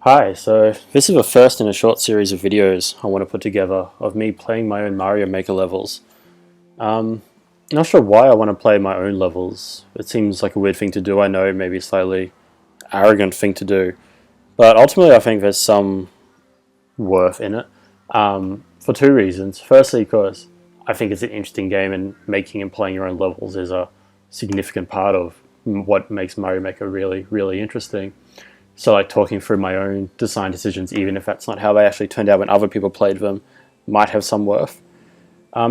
Hi, so this is the first in a short series of videos I want to put together of me playing my own Mario Maker levels. Um, Not sure why I want to play my own levels. It seems like a weird thing to do, I know, maybe a slightly arrogant thing to do, but ultimately I think there's some worth in it for two reasons. Firstly, because I think it's an interesting game and making and playing your own levels is a significant part of what makes Mario Maker really, really interesting. So like talking through my own design decisions, even if that's not how they actually turned out when other people played them, might have some worth.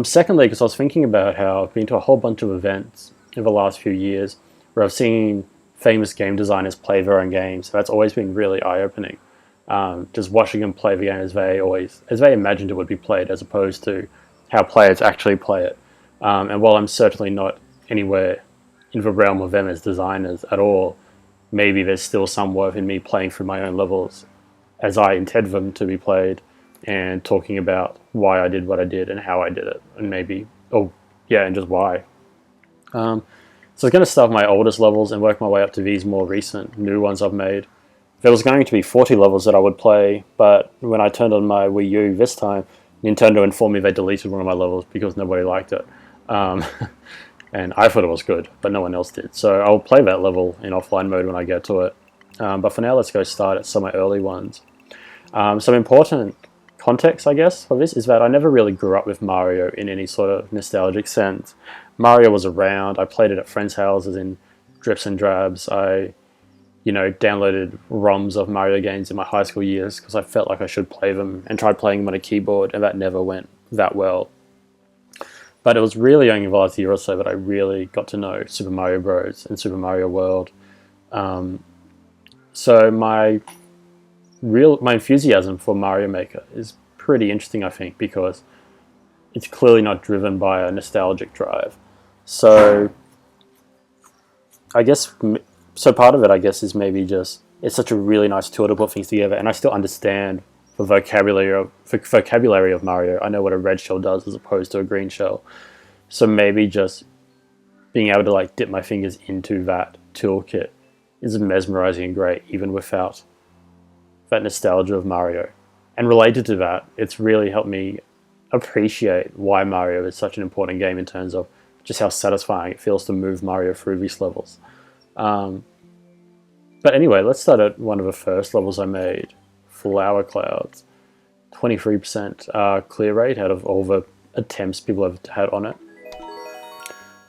Secondly, because I was thinking about how I've been to a whole bunch of events over the last few years where I've seen famous game designers play their own games. So that's always been really eye-opening. Just watching them play the game as they imagined it would be played, as opposed to how players actually play it. And while I'm certainly not anywhere in the realm of them as designers at all, maybe there's still some worth in me playing through my own levels as I intend them to be played and talking about why I did what I did and how I did it, and maybe, and just why. So I was going to start with my oldest levels and work my way up to these more recent, new ones I've made. There was going to be 40 levels that I would play, but when I turned on my Wii U this time, Nintendo informed me they deleted one of my levels because nobody liked it. Um, and I thought it was good, but no one else did. So I'll play that level in offline mode when I get to it. But for now, let's go start at some of my early ones. Some important context, I guess, for this is that I never really grew up with Mario in any sort of nostalgic sense. Mario was around. I played it at friends' houses in drips and drabs. I, downloaded ROMs of Mario games in my high school years because I felt like I should play them and tried playing them on a keyboard, and that never went that well. But it was really only the last year or so that I really got to know Super Mario Bros. And Super Mario World. So my enthusiasm for Mario Maker is pretty interesting, I think, because it's clearly not driven by a nostalgic drive. So I guess part of it, I guess, is maybe just it's such a really nice tool to put things together, and I still understand the vocabulary of Mario. I know what a red shell does as opposed to a green shell. So maybe just being able to dip my fingers into that toolkit is mesmerizing and great, even without that nostalgia of Mario. And related to that, it's really helped me appreciate why Mario is such an important game in terms of just how satisfying it feels to move Mario through these levels. But anyway, let's start at one of the first levels I made, Flower Clouds. 23% clear rate out of all the attempts people have had on it.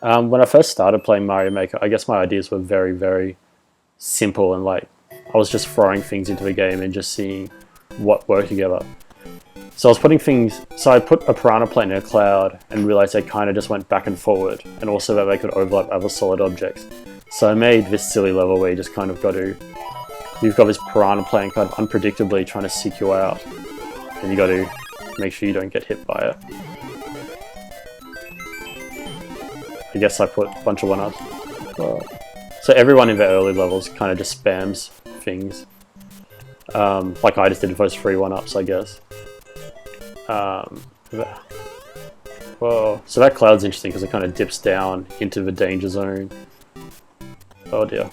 When I first started playing Mario Maker, I guess my ideas were very, very simple, and I was just throwing things into the game and just seeing what worked together. So I put a piranha plant in a cloud and realized they kind of just went back and forward, and also that they could overlap other solid objects. So I made this silly level where you just kind of you've got this piranha plant kind of unpredictably trying to seek you out, and you got to make sure you don't get hit by it. I guess I put a bunch of one-ups. So everyone in the early levels kind of just spams things. Like I just did those 3 one-ups, I guess. Whoa. So that cloud's interesting because it kind of dips down into the danger zone. Oh dear.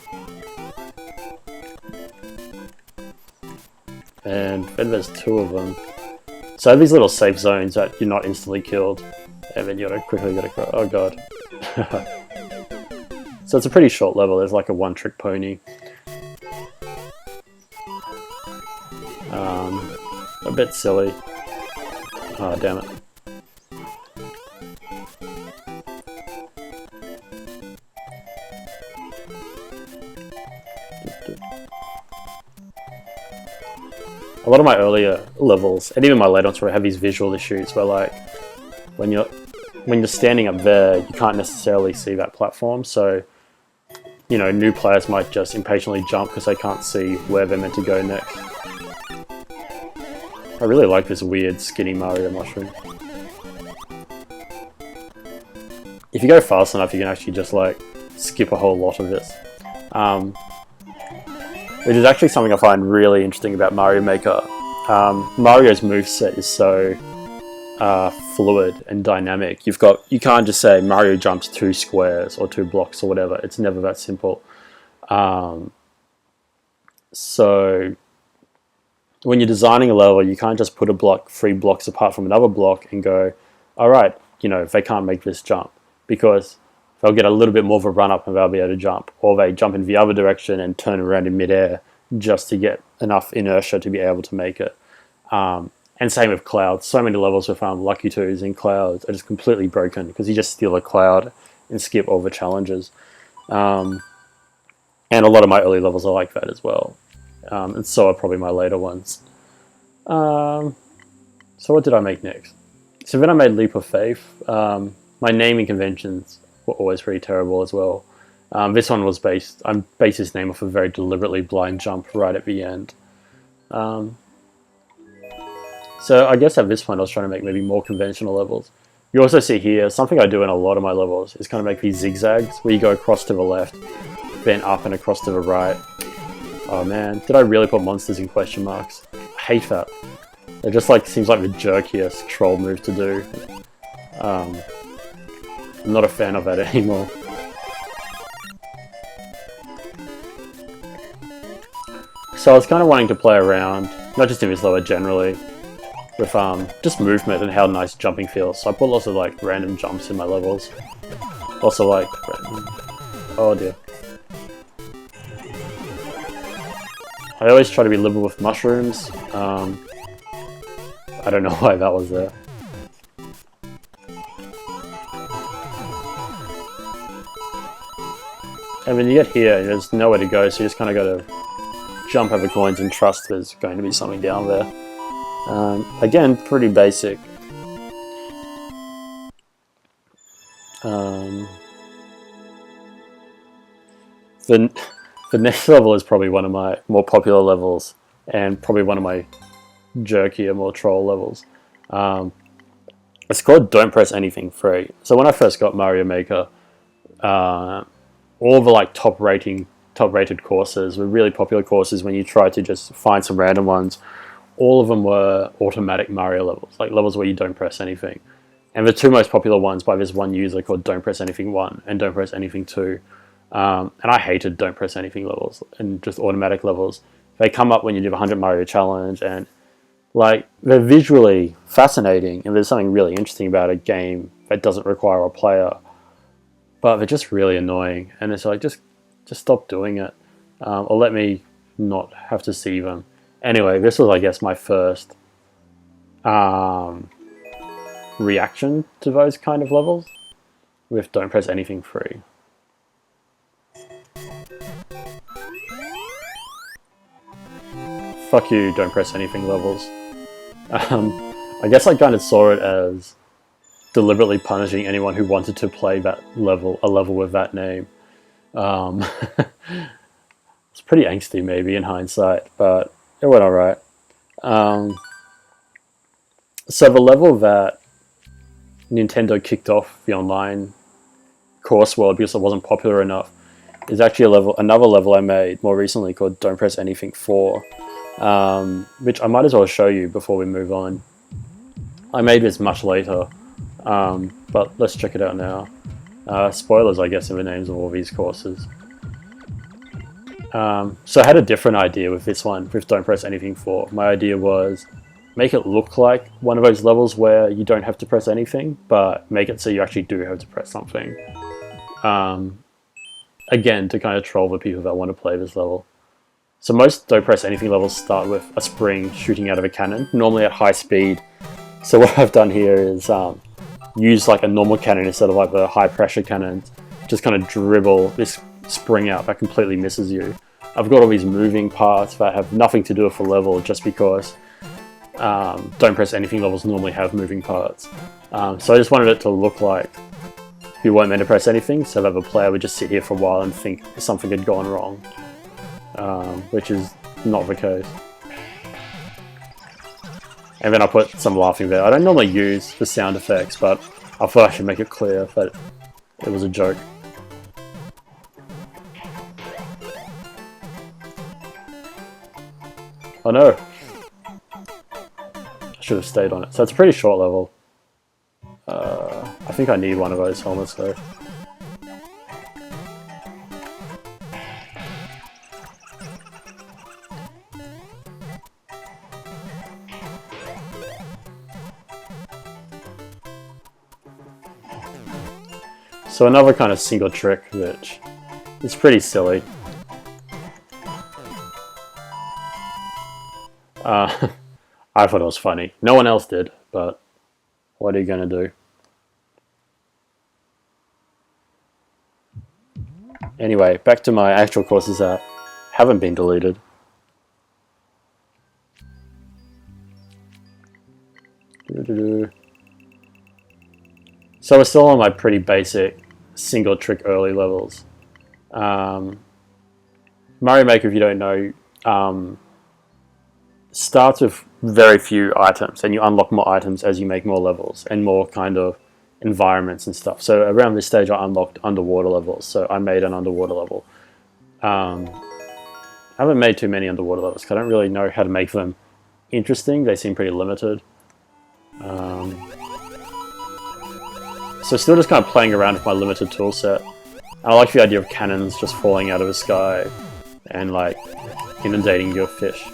And then there's 2 of them. So I have these little safe zones that you're not instantly killed, and then you quickly gotta go. Oh god. So it's a pretty short level. There's like a one-trick pony. A bit silly. Oh damn it. A lot of my earlier levels, and even my later ones, where I have these visual issues where when you're standing up there, you can't necessarily see that platform, so new players might just impatiently jump because they can't see where they're meant to go next. I really like this weird skinny Mario mushroom. If you go fast enough, you can actually just skip a whole lot of this. Which is actually something I find really interesting about Mario Maker. Mario's moveset is so fluid and dynamic. You can't just say Mario jumps 2 squares or 2 blocks or whatever. It's never that simple. So when you're designing a level, you can't just put a block 3 blocks apart from another block and go, all right, if they can't make this jump, because they'll get a little bit more of a run up and they'll be able to jump, or they jump in the other direction and turn around in midair just to get enough inertia to be able to make it. And same with clouds. So many levels with Lucky Twos in clouds are just completely broken because you just steal a cloud and skip all the challenges. And a lot of my early levels are like that as well. And so are probably my later ones. So what did I make next? So then I made Leap of Faith. My naming conventions were always pretty terrible as well. This one was based this name off a very deliberately blind jump right at the end. So I guess at this point I was trying to make maybe more conventional levels. You also see here, something I do in a lot of my levels is kind of make these zigzags where you go across to the left, then up and across to the right. Oh man, did I really put monsters in question marks? I hate that. It just seems like the jerkiest troll move to do. I'm not a fan of that anymore. So I was kind of wanting to play around, not just in this level generally, with just movement and how nice jumping feels. So I put lots of random jumps in my levels. Also random... Oh dear. I always try to be liberal with mushrooms. I don't know why that was there. And when you get here, there's nowhere to go, so you just kind of got to jump over coins and trust there's going to be something down there. Again, pretty basic. The next level is probably one of my more popular levels, and probably one of my jerkier, more troll levels. It's called Don't Press Anything Free. So when I first got Mario Maker, all the top-rated courses were really popular courses when you try to just find some random ones. All of them were automatic Mario levels, levels where you don't press anything. And the two most popular ones by this one user called Don't Press Anything 1 and Don't Press Anything 2. And I hated Don't Press Anything levels and just automatic levels. They come up when you do the 100 Mario Challenge, and they're visually fascinating, and there's something really interesting about a game that doesn't require a player. But they're just really annoying, and it's just stop doing it, or let me not have to see them. Anyway, this was, I guess, my first reaction to those kind of levels with Don't Press Anything Free. Fuck you, Don't Press Anything levels. I guess I kind of saw it as deliberately punishing anyone who wanted to play a level with that name. It's pretty angsty maybe in hindsight, but it went alright. So the level that Nintendo kicked off the online course world because it wasn't popular enough is actually another level I made more recently called Don't Press Anything 4, which I might as well show you before we move on. I made this much later, but let's check it out now. Spoilers, I guess, in the names of all these courses. So I had a different idea with this one, with Don't Press Anything 4. My idea was make it look like one of those levels where you don't have to press anything, but make it so you actually do have to press something. Again, to kind of troll the people that want to play this level. So most Don't Press Anything levels start with a spring shooting out of a cannon, normally at high speed. So what I've done here is use a normal cannon instead of the high pressure cannons. Just kind of dribble this spring out that completely misses you. I've got all these moving parts that have nothing to do with the level just because Don't Press Anything levels normally have moving parts. So I just wanted it to look like you weren't meant to press anything, so that the player would just sit here for a while and think something had gone wrong, which is not the case. And then I put some laughing there. I don't normally use the sound effects, but I thought I should make it clear that it was a joke. Oh no! I should have stayed on it. So it's a pretty short level. I think I need one of those helmets though. So another kind of single trick, which is pretty silly. I thought it was funny. No one else did, but what are you gonna do? Anyway, back to my actual courses that haven't been deleted. So we're still on my pretty basic single trick early levels. Mario Maker, if you don't know, starts with very few items, and you unlock more items as you make more levels and more kind of environments and stuff. So around this stage I unlocked underwater levels, so I made an underwater level. I haven't made too many underwater levels because I don't really know how to make them interesting. They seem pretty limited. So still just kind of playing around with my limited tool set. I like the idea of cannons just falling out of the sky and like inundating your fish.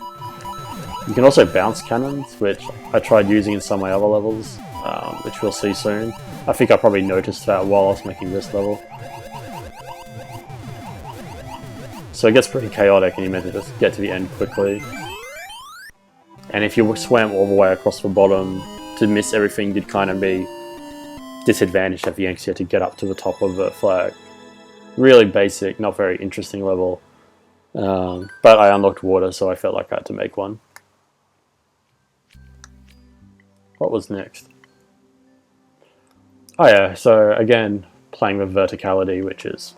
You can also bounce cannons, which I tried using in some of my other levels, which we'll see soon. I think I probably noticed that while I was making this level. So it gets pretty chaotic and you meant to just get to the end quickly. And if you swam all the way across the bottom to miss everything, you'd kind of be disadvantaged at the end because you had to get up to the top of the flag. Really basic, not very interesting level. But I unlocked water, so I felt like I had to make one. What was next? Oh yeah, so again, playing with verticality, which is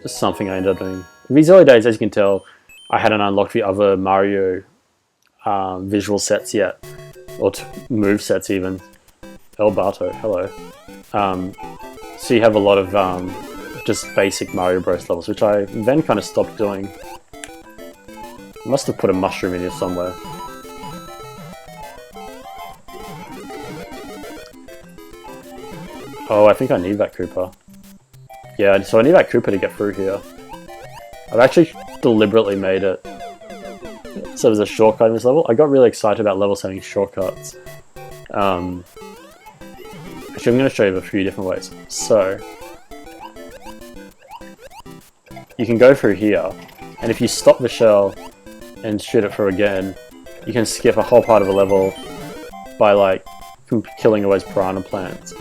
just something I ended up doing. In these early days, as you can tell, I hadn't unlocked the other Mario visual sets yet, or move sets even. El Bato, hello. So you have a lot of just basic Mario Bros levels, which I then kind of stopped doing. I must have put a mushroom in here somewhere. Oh, I think I need that Koopa. Yeah, so I need that Koopa to get through here. I've actually deliberately made it so there's a shortcut in this level. I got really excited about levels having shortcuts. Actually, I'm going to show you a few different ways. So, you can go through here, and if you stop the shell and shoot it through again, you can skip a whole part of a level by like killing away piranha plants.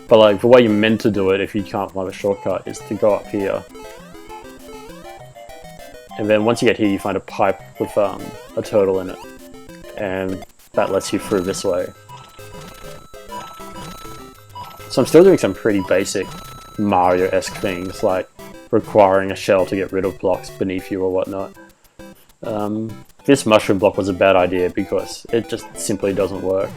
But like the way you're meant to do it, if you can't find a shortcut, is to go up here. And then once you get here, you find a pipe with a turtle in it. And that lets you through this way. So I'm still doing some pretty basic Mario-esque things, like requiring a shell to get rid of blocks beneath you or whatnot. This mushroom block was a bad idea because it just simply doesn't work.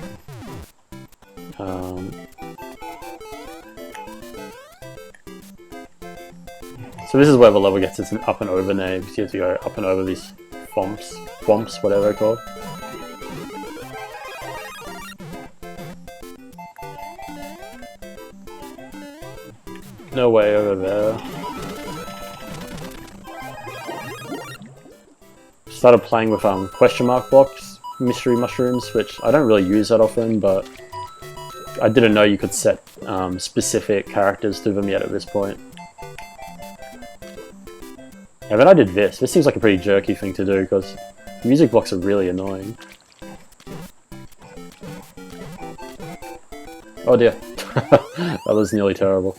So this is where the level gets its up and over name. You have to go up and over these thwomps, whatever they're called. No way over there. Started playing with question mark blocks, mystery mushrooms, which I don't really use that often, but I didn't know you could set specific characters to them yet at this point. And then I did this. This seems like a pretty jerky thing to do because music blocks are really annoying. Oh dear. That was nearly terrible.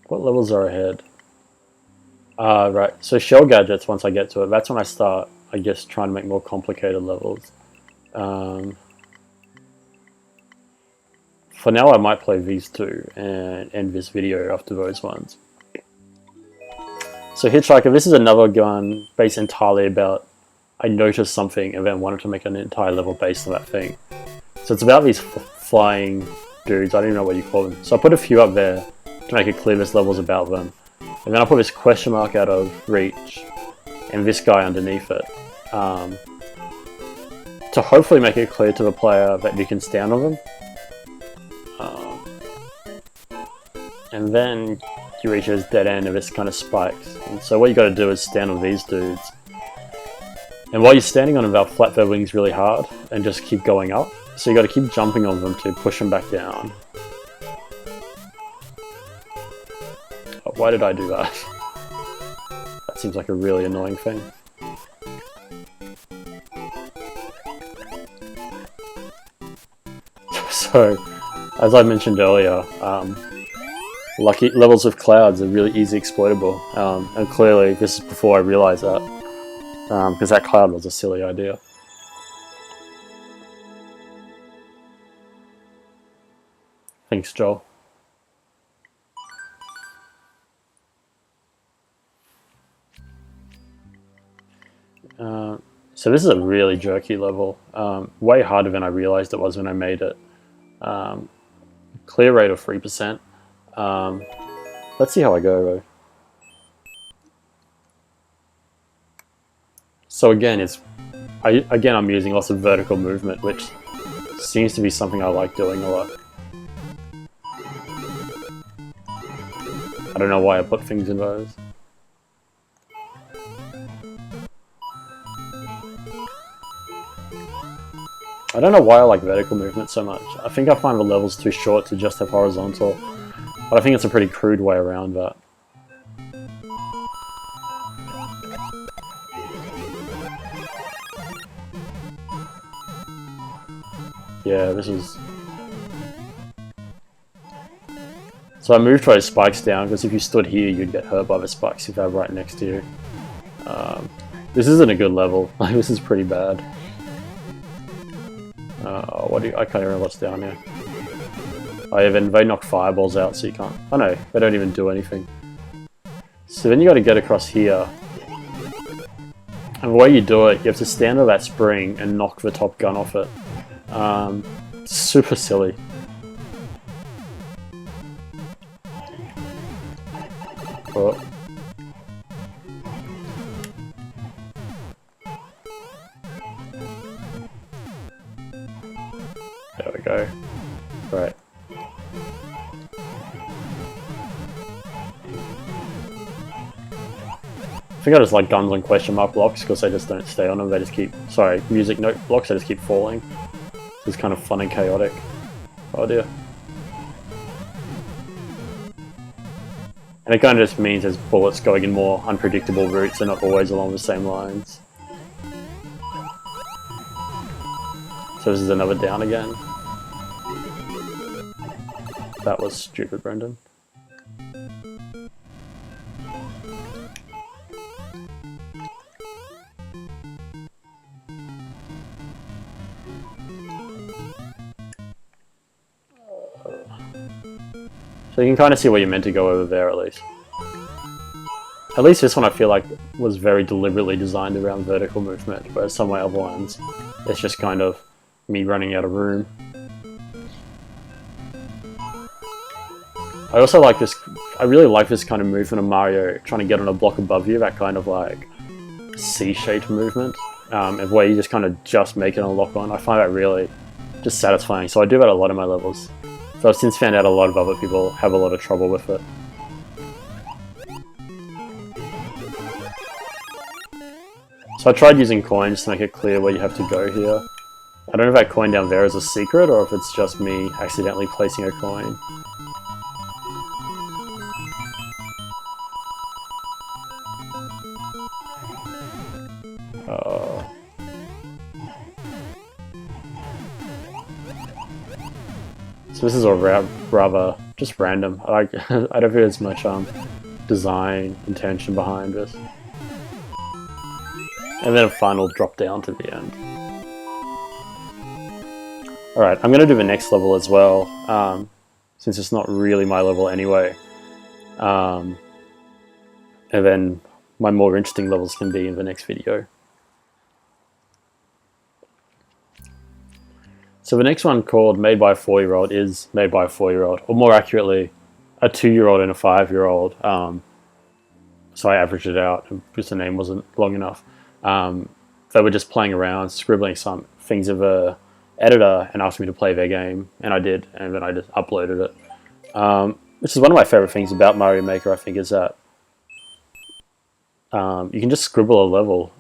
What levels are ahead? Right, so shell gadgets, once I get to it, that's when I start, I guess, trying to make more complicated levels. For now, I might play these two and end this video after those ones. So Hitchhiker, this is another gun based entirely about, I noticed something and then wanted to make an entire level based on that thing. So it's about these flying dudes, I don't even know what you call them. So I put a few up there to make it clear this level's about them. And then I put this question mark out of reach and this guy underneath it to hopefully make it clear to the player that you can stand on them. and then you reach this dead end of this kind of spikes. And so what you got to do is stand on these dudes. And while you're standing on them, they'll flap their wings really hard and just keep going up. So you got to keep jumping on them to push them back down. Oh, why did I do that? That seems like a really annoying thing. So, as I mentioned earlier, lucky levels of clouds are really easy exploitable, and clearly this is before I realised that, because that cloud was a silly idea. Thanks, Joel. So this is a really jerky level, way harder than I realised it was when I made it. Clear rate of 3%. Let's see how I go though. So again, I'm using lots of vertical movement, which seems to be something I like doing a lot. I don't know why I put things in those. I don't know why I like vertical movement so much. I think I find the levels too short to just have horizontal, but I think it's a pretty crude way around that. Yeah, this is... So I moved those spikes down, because if you stood here, you'd get hurt by the spikes if they're right next to you. This isn't a good level. This is pretty bad. I can't remember what's down here. They knock fireballs out, so you can't... Oh no, they don't even do anything. So then you got to get across here. And the way you do it, you have to stand on that spring and knock the top gun off it. Super silly. Oh. There we go. Right. I think I just like guns on question mark blocks because they just don't stay on them, they just keep... Sorry, music note blocks, they just keep falling. It's kind of fun and chaotic. Oh dear. And it kind of just means there's bullets going in more unpredictable routes and not always along the same lines. So this is another down again. That was stupid, Brendan. So you can kind of see where you're meant to go over there, at least. At least this one I feel like was very deliberately designed around vertical movement, whereas some of my other ones, it's just kind of me running out of room. I also like this, I really like this kind of movement of Mario trying to get on a block above you, that kind of like C-shaped movement, and where you just kind of just make it a lock on. I find that really just satisfying, so I do that a lot in my levels. So I've since found out a lot of other people have a lot of trouble with it. So I tried using coins to make it clear where you have to go here. I don't know if that coin down there is a secret or if it's just me accidentally placing a coin. So this is a rather just random. I don't think there's much design intention behind this. And then a final drop down to the end. Alright, I'm going to do the next level as well, since it's not really my level anyway. And then my more interesting levels can be in the next video. So the next one, called Made by a 4-year-old, is made by a 4-year-old, or more accurately, a 2-year-old and a 5-year-old. So I averaged it out because the name wasn't long enough. They were just playing around, scribbling some things of a editor and asked me to play their game, and I did, and then I just uploaded it. which is one of my favorite things about Mario Maker, I think, is that you can just scribble a level,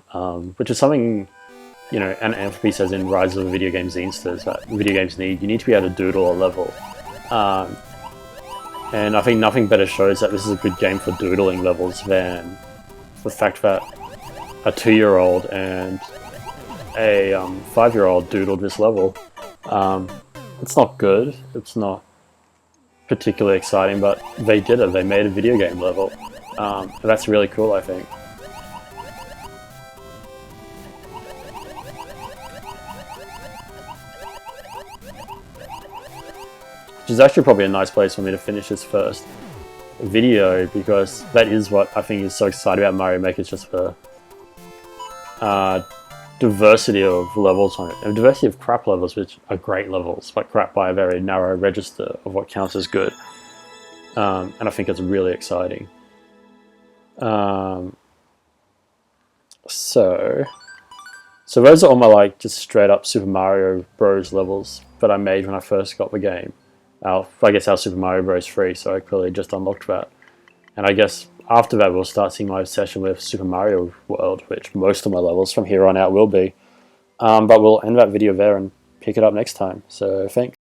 which is something, you know, and Anthropy says in Rise of the Video Game Zinesters that video games need. You need to be able to doodle a level. And I think nothing better shows that this is a good game for doodling levels than the fact that a 2-year-old and a 5-year-old doodled this level. It's not good, it's not particularly exciting, but they did it. They made a video game level. And that's really cool, I think. Which is actually probably a nice place for me to finish this first video, because that is what I think is so exciting about Mario Maker, is just the diversity of levels on it, and diversity of crap levels, which are great levels, but crap by a very narrow register of what counts as good. And I think it's really exciting. So those are all my like just straight up Super Mario Bros. Levels that I made when I first got the game. I guess our Super Mario Bros. 3, so I clearly just unlocked that. And I guess after that we'll start seeing my obsession with Super Mario World, which most of my levels from here on out will be. But we'll end that video there and pick it up next time. So thanks.